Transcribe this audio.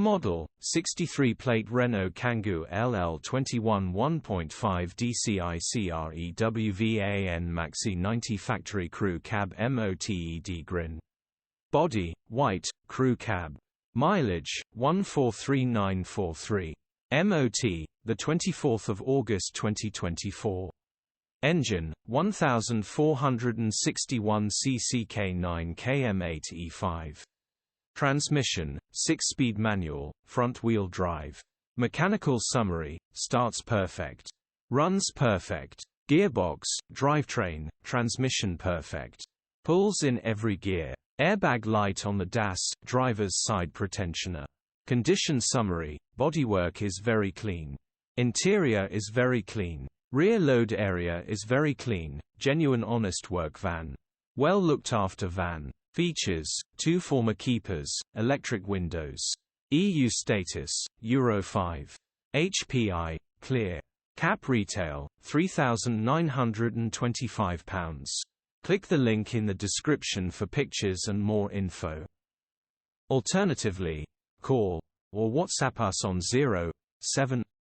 Model, 63-plate Renault Kangoo LL21 1.5dCi Crewvan Maxi 90 Factory Crew Cab MOTED Grin. Body, white, crew cab. Mileage, 143943. MOT, 24 August 2024. Engine, 1461 cc K9K M8 E5. Transmission, 6-speed manual, front-wheel drive. Mechanical summary: starts perfect. Runs perfect. Gearbox, drivetrain, transmission perfect. Pulls in every gear. Airbag light on the DAS, driver's side pretensioner. Condition summary: bodywork is very clean. Interior is very clean. Rear load area is very clean, genuine honest work van. Well looked after van. Features: 2 former keepers, electric windows. EU status, Euro 5. HPI, clear. Cap retail, £3,925. Click the link in the description for pictures and more info. Alternatively, call or WhatsApp us on 0